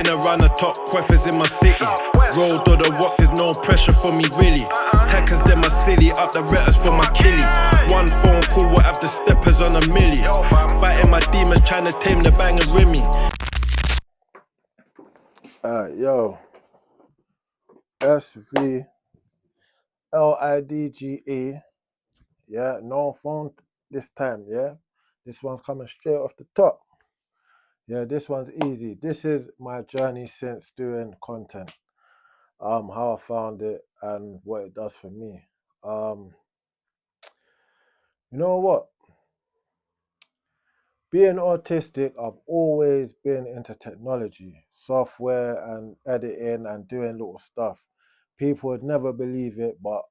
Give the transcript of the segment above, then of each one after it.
Been around the top queffers in my city. Road or the walk, there's no pressure for me really. Tackers them my city, up the retters for my killie. One phone call will have the steppers on a milli. Fighting my demons, trying to tame the bang and rimmy. Yo, SVLIDGE. Yeah, no phone this time, yeah. This one's coming straight off the top. Yeah, this one's easy. This is my journey since doing content. How I found it and what it does for me. You know what? Being autistic, I've always been into technology, software and editing and doing little stuff. People would never believe it, but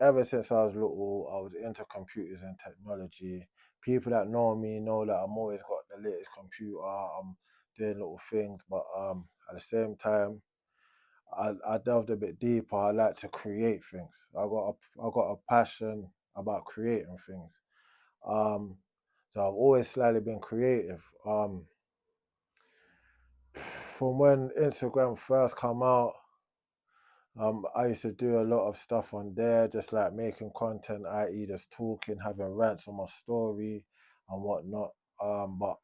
ever since I was little, I was into computers and technology. People that know me know that I'm always got the latest computer. I'm doing little things, but at the same time, I delved a bit deeper. I like to create things. I got a passion about creating things. Um, so I've always slightly been creative. From when Instagram first come out, I used to do a lot of stuff on there, just like making content, i.e., just talking, having rants on my story and whatnot. But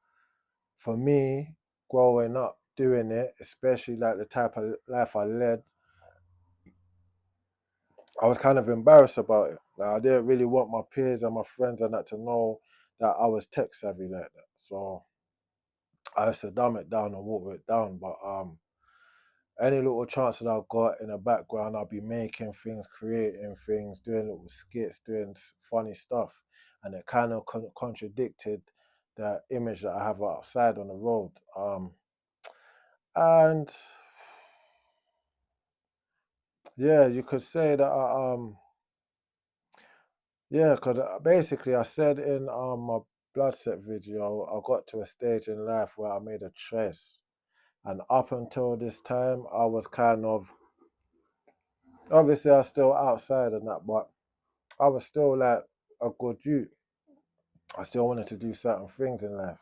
for me, growing up doing it, especially like the type of life I led, I was kind of embarrassed about it. Like, I didn't really want my peers and my friends and that to know that I was tech savvy like that. So I used to dumb it down and water it down. But any little chance that I got in the background, I'll be making things, creating things, doing little skits, doing funny stuff. And it kind of contradicted the image that I have outside on the road. And yeah, you could say that yeah, because basically I said in my blood set video, I got to a stage in life where I made a choice. And up until this time, I was kind of, obviously I was still outside and that, but I was still like a good youth. I still wanted to do certain things in life.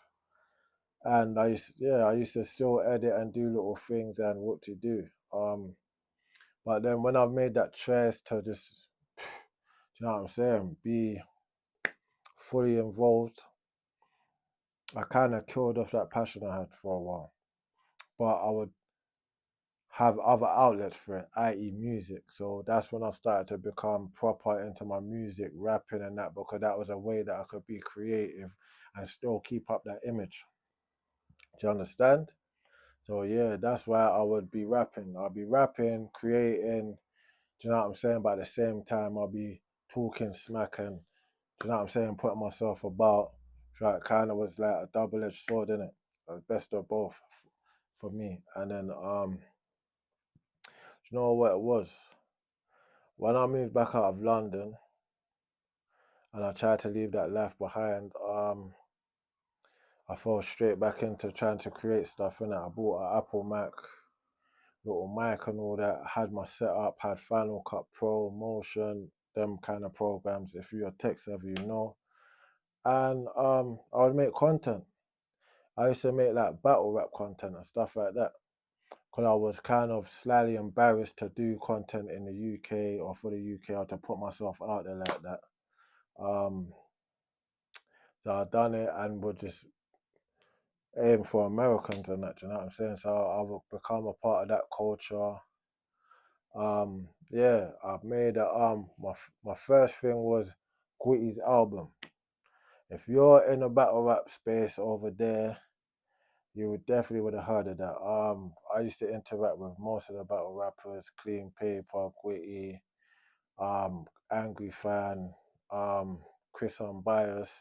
And I used to still edit and do little things and what to do. But then when I made that choice to just, you know what I'm saying, be fully involved, I kind of killed off that passion I had for a while. But I would have other outlets for it, i.e., music. So that's when I started to become proper into my music, rapping and that, because that was a way that I could be creative and still keep up that image. Do you understand? So yeah, that's why I would be rapping. I'll be rapping, creating, do you know what I'm saying? But at the same time, I'll be talking smack and, do you know what I'm saying, putting myself about. So it kind of was like a double-edged sword, innit? The best of both for me. And then, do you know what it was? When I moved back out of London and I tried to leave that life behind, I fell straight back into trying to create stuff, innit? I bought an Apple Mac, little mic and all that, had my setup, had Final Cut Pro, Motion, them kind of programs. If you're a tech savvy, you know. And I would make content. I used to make like battle rap content and stuff like that. Because I was kind of slightly embarrassed to do content in the UK or for the UK or to put myself out there like that. Um, so I done it and would just aim for Americans and that, you know what I'm saying? So I would become a part of that culture. Yeah, I've made a my first thing was Gwitty's album. If you're in a battle rap space over there, you would definitely would have heard of that. I used to interact with most of the battle rappers, Clean Paper, Gwitty, Angry Fan, Chris Unbiased,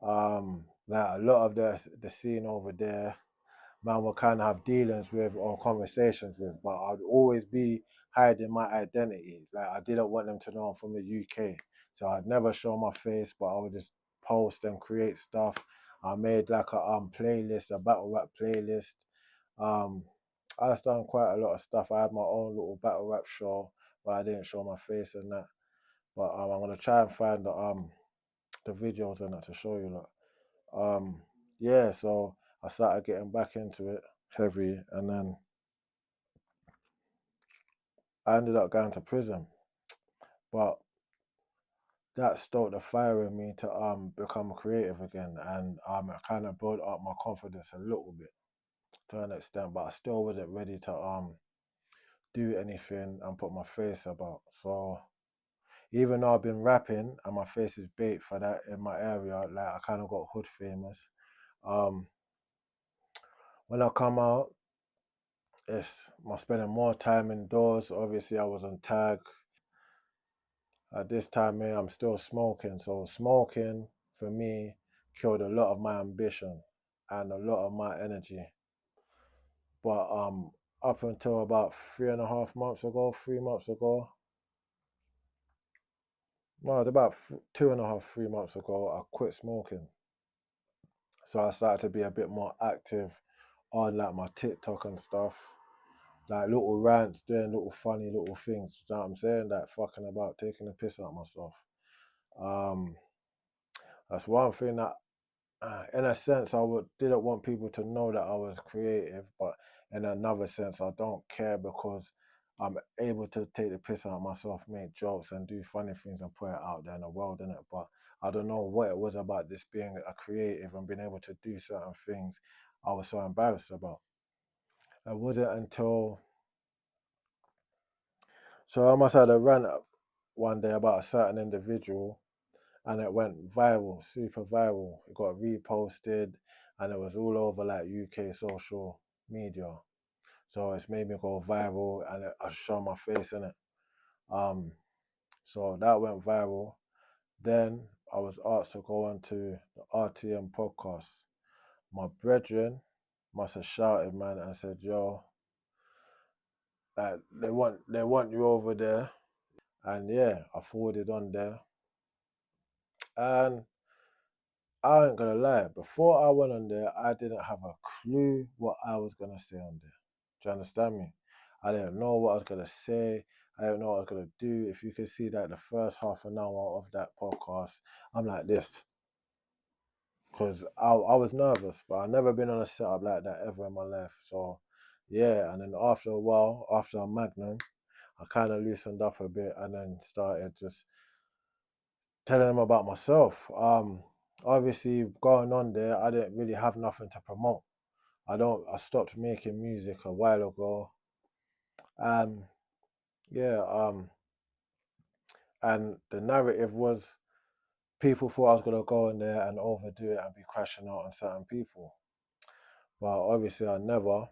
like a lot of the scene over there, man will kind of have dealings with or conversations with, but I'd always be hiding my identity. Like I didn't want them to know I'm from the UK, so I'd never show my face, but I would just post and create stuff. I made like a playlist, a battle rap playlist. Um, I just done quite a lot of stuff. I had my own little battle rap show, but I didn't show my face and that. But I'm gonna try and find the videos and that to show you. Like, yeah, so I started getting back into it. heavy, and then I ended up going to prison. But that stoked the fire in me to become creative again, and it kind of built up my confidence a little bit to an extent. But I still wasn't ready to do anything and put my face about. So even though I've been rapping and my face is bait for that in my area, like I kind of got hood famous. Um, when I come out, it's I'm spending more time indoors. Obviously, I was on tag at this time. Man, I'm still smoking, so smoking for me killed a lot of my ambition and a lot of my energy. But up until about 3.5 months ago, 3 months ago, well, it's about 2.5, 3 months ago, I quit smoking. So I started to be a bit more active on like my TikTok and stuff, like little rants, doing little funny little things. You know what I'm saying? Like fucking about, taking the piss out of myself. Um, that's one thing that, in a sense, didn't want people to know that I was creative, but in another sense, I don't care because I'm able to take the piss out of myself, make jokes, and do funny things and put it out there in the world, innit? But I don't know what it was about this being a creative and being able to do certain things I was so embarrassed about. It wasn't until so I must have had a rant up one day about a certain individual, and it went viral, super viral. It got reposted, and it was all over like UK social media. So it's made me go viral, and I show my face in it. Um, so that went viral. Then I was asked to go on to the RTM podcast. My brethren must have shouted, man, and said, "Yo, like they want you over there." And yeah, I forwarded on there, and I ain't gonna lie, before I went on there, I didn't have a clue what I was gonna say on there. Do you understand me? I didn't know what I was gonna say. I didn't know what I was gonna do. If you could see that the first half an hour of that podcast, I'm like this. Because I was nervous, but I've never been on a setup like that ever in my life. So yeah, and then after a while, after a Magnum, I kind of loosened up a bit and then started just telling them about myself. Obviously going on there, I didn't really have nothing to promote. I stopped making music a while ago. And yeah, and the narrative was people thought I was gonna go in there and overdo it and be crashing out on certain people. But obviously I never.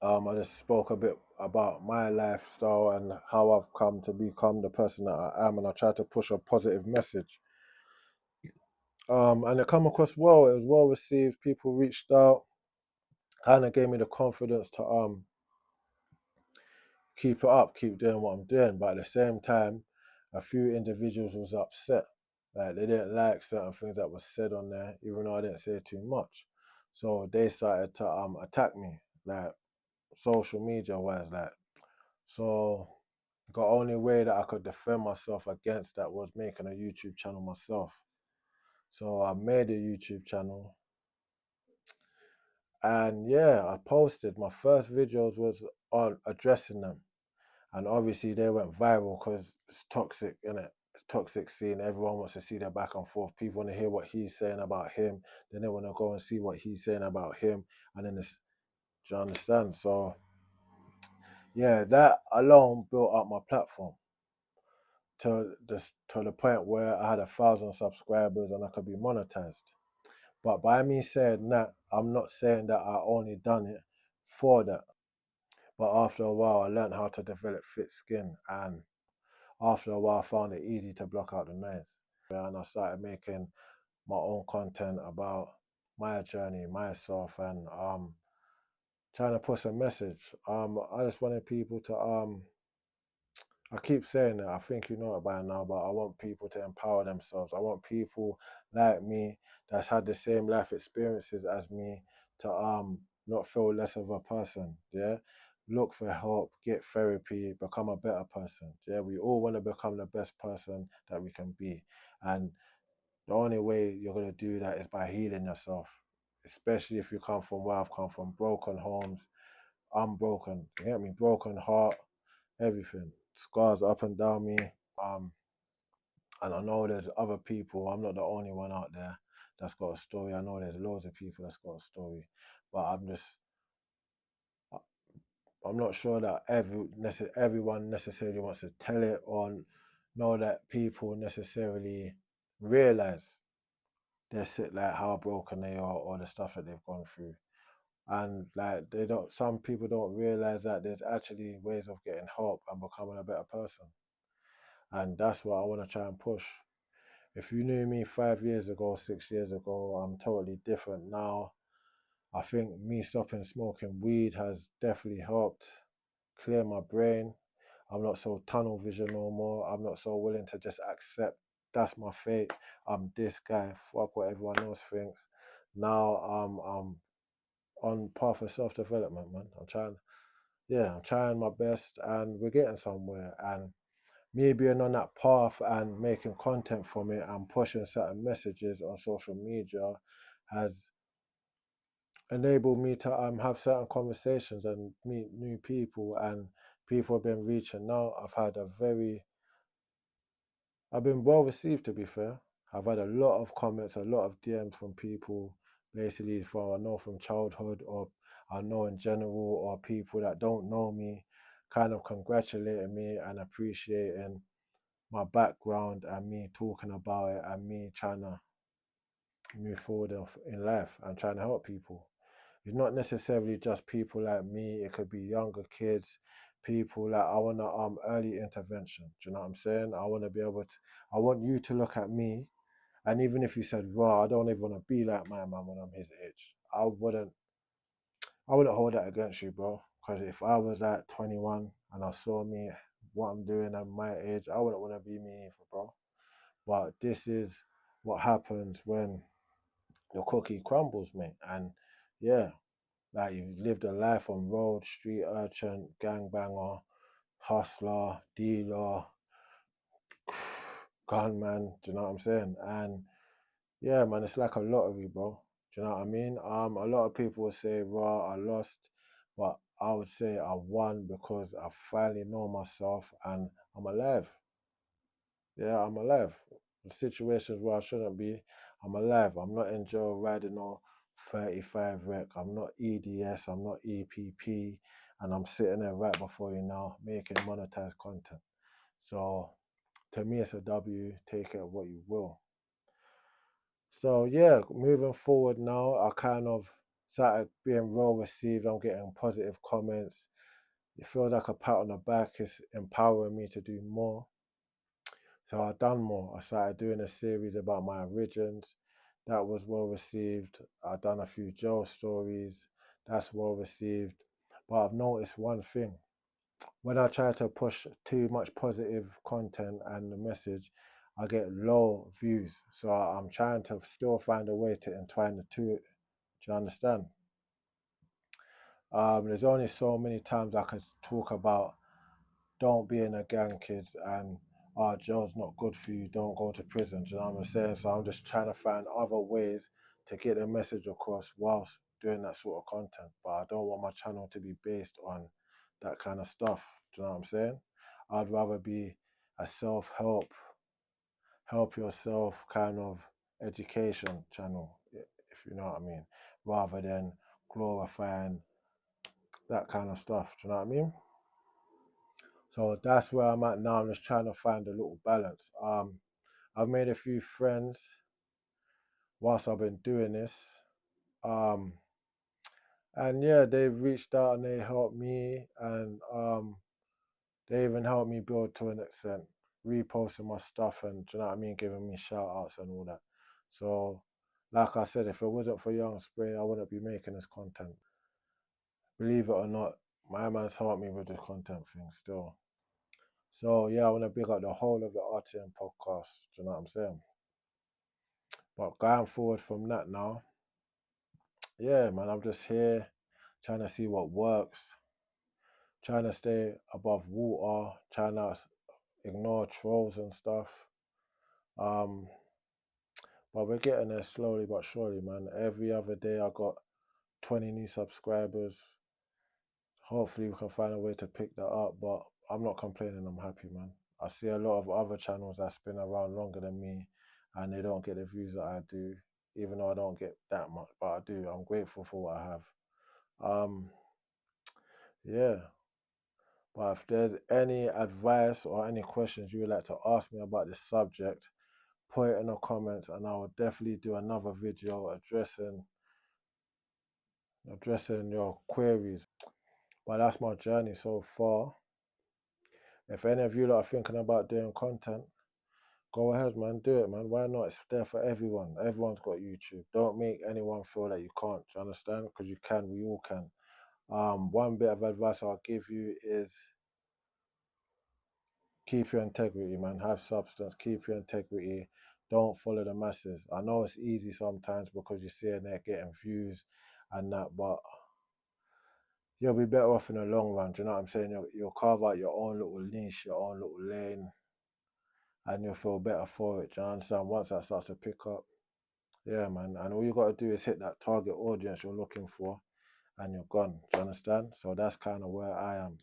I just spoke a bit about my lifestyle and how I've come to become the person that I am, and I tried to push a positive message. And it come across well. It was well received. People reached out, kind of gave me the confidence to keep it up, keep doing what I'm doing. But at the same time, a few individuals was upset. Like they didn't like certain things that was said on there, even though I didn't say too much. So they started to attack me, like social media wise, like. So the only way that I could defend myself against that was making a YouTube channel myself. So I made a YouTube channel, and yeah, I posted my first videos was on addressing them, and obviously they went viral because it's toxic, innit? It's toxic scene. Everyone wants to see their back and forth. People want to hear what he's saying about him, then they want to go and see what he's saying about him, and then it's, do you understand? So yeah, that alone built up my platform to the point where I had 1,000 subscribers and I could be monetized. But by me saying that, I'm not saying that I only done it for that. But after a while, I learned how to develop thick skin, and after a while, I found it easy to block out the noise. And I started making my own content about my journey, myself, and trying to push a message. I just wanted people to I keep saying it, I think you know it by now, but I want people to empower themselves. I want people like me that's had the same life experiences as me to not feel less of a person. Yeah. Look for help, get therapy, become a better person. Yeah, we all want to become the best person that we can be. And the only way you're gonna do that is by healing yourself. especially if you come from where I've come from, broken homes. I'm broken. You get me? Broken heart, everything. Scars up and down me. Um, and I know there's other people. I'm not the only one out there that's got a story. I know there's loads of people that's got a story, but I'm not sure that everyone necessarily wants to tell it or know that people necessarily realize they're sick, like how broken they are or the stuff that they've gone through. And like they don't, some people don't realize that there's actually ways of getting help and becoming a better person. And that's what I want to try and push. If you knew me 5 years ago, 6 years ago, I'm totally different now. I think me stopping smoking weed has definitely helped clear my brain. I'm not so tunnel vision no more. I'm not so willing to just accept that's my fate. I'm this guy. Fuck what everyone else thinks. Now I'm on path of self development, man. I'm trying my best, and we're getting somewhere. And me being on that path and making content from it and pushing certain messages on social media has enabled me to have certain conversations and meet new people, and people have been reaching out. I've been well received, to be fair. I've had a lot of comments, a lot of DMs from people, basically from I know from childhood or I know in general, or people that don't know me, kind of congratulating me and appreciating my background and me talking about it and me trying to move forward in life and trying to help people. It's not necessarily just people like me. It could be younger kids, people like I want to early intervention. Do you know what I'm saying? I want to be able to. I want you to look at me, and even if you said, "Raw, I don't even want to be like my man when I'm his age," I wouldn't hold that against you, bro. Because if I was like 21 and I saw me, what I'm doing at my age, I wouldn't want to be me either, bro. But this is what happens when your cookie crumbles, mate. And yeah, like you've lived a life on road, street urchin, gangbanger, hustler, dealer, gunman. Do you know what I'm saying? And yeah, man, it's like a lottery, bro. Do you know what I mean? A lot of people would say, "Raw, I lost," but I would say I won because I finally know myself and I'm alive. Yeah, I'm alive. In situations where I shouldn't be, I'm alive. I'm not in jail riding on 35 wreck. I'm not EDS. I'm not EPP. And I'm sitting there right before you now making monetized content. So to me, it's a W. Take it what you will. So yeah, moving forward now, I kind of started being well received. I'm getting positive comments. It feels like a pat on the back. It's empowering me to do more. So I done more. I started doing a series about my origins. That was well received. I done a few jail stories. That's well received. But I've noticed one thing. When I try to push too much positive content and the message, I get low views. So I'm trying to still find a way to entwine the two. Do you understand? There's only so many times I could talk about don't be in a gang, kids, and jail's not good for you, don't go to prison. Do you know what I'm saying? So I'm just trying to find other ways to get the message across whilst doing that sort of content. But I don't want my channel to be based on that kind of stuff. Do you know what I'm saying? I'd rather be a self-help, help yourself kind of education channel, if you know what I mean, rather than glorifying that kind of stuff. Do you know what I mean? So that's where I'm at now. I'm just trying to find a little balance. I've made a few friends whilst I've been doing this. Um, and yeah, they've reached out and they helped me, and they even helped me build to an extent, reposting my stuff and, do you know what I mean, giving me shout outs and all that. So, like I said, if it wasn't for Young Spray, I wouldn't be making this content. Believe it or not, my man's helped me with this content thing still. So yeah, I want to big up the whole of the RTM podcast. Do you know what I'm saying? But going forward from that now, yeah, man, I'm just here trying to see what works, trying to stay above water, trying to ignore trolls and stuff. Um, But we're getting there slowly but surely, man. Every other day I got 20 new subscribers. Hopefully we can find a way to pick that up, but I'm not complaining, I'm happy, man. I see a lot of other channels that's been around longer than me and they don't get the views that I do, even though I don't get that much, but I do. I'm grateful for what I have. Um, yeah. But if there's any advice or any questions you would like to ask me about this subject, put it in the comments and I will definitely do another video addressing your queries. But that's my journey so far. If any of you lot are thinking about doing content, go ahead, man. Do it, man. Why not? It's there for everyone. Everyone's got YouTube. Don't make anyone feel that you can't. Do you understand? Because you can. We all can. One bit of advice I'll give you is keep your integrity, man. Have substance. Keep your integrity. Don't follow the masses. I know it's easy sometimes because you're seeing it getting views and that, but you'll be better off in the long run. Do you know what I'm saying? You'll carve out your own little niche, your own little lane, and you'll feel better for it. Do you understand? Once that starts to pick up, yeah, man. And all you got to do is hit that target audience you're looking for, and you're gone. Do you understand? So that's kind of where I am.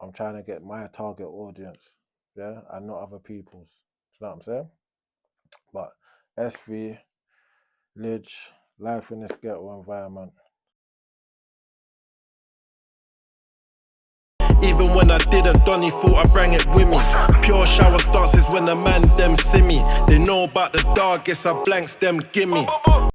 I'm trying to get my target audience, yeah, and not other people's. Do you know what I'm saying? But SV, Lidge, life in this ghetto environment. Even when I didn't, Donny thought I bring it with me. Pure shower stances when the man them see me. They know about the dog, guess I blanks them gimme.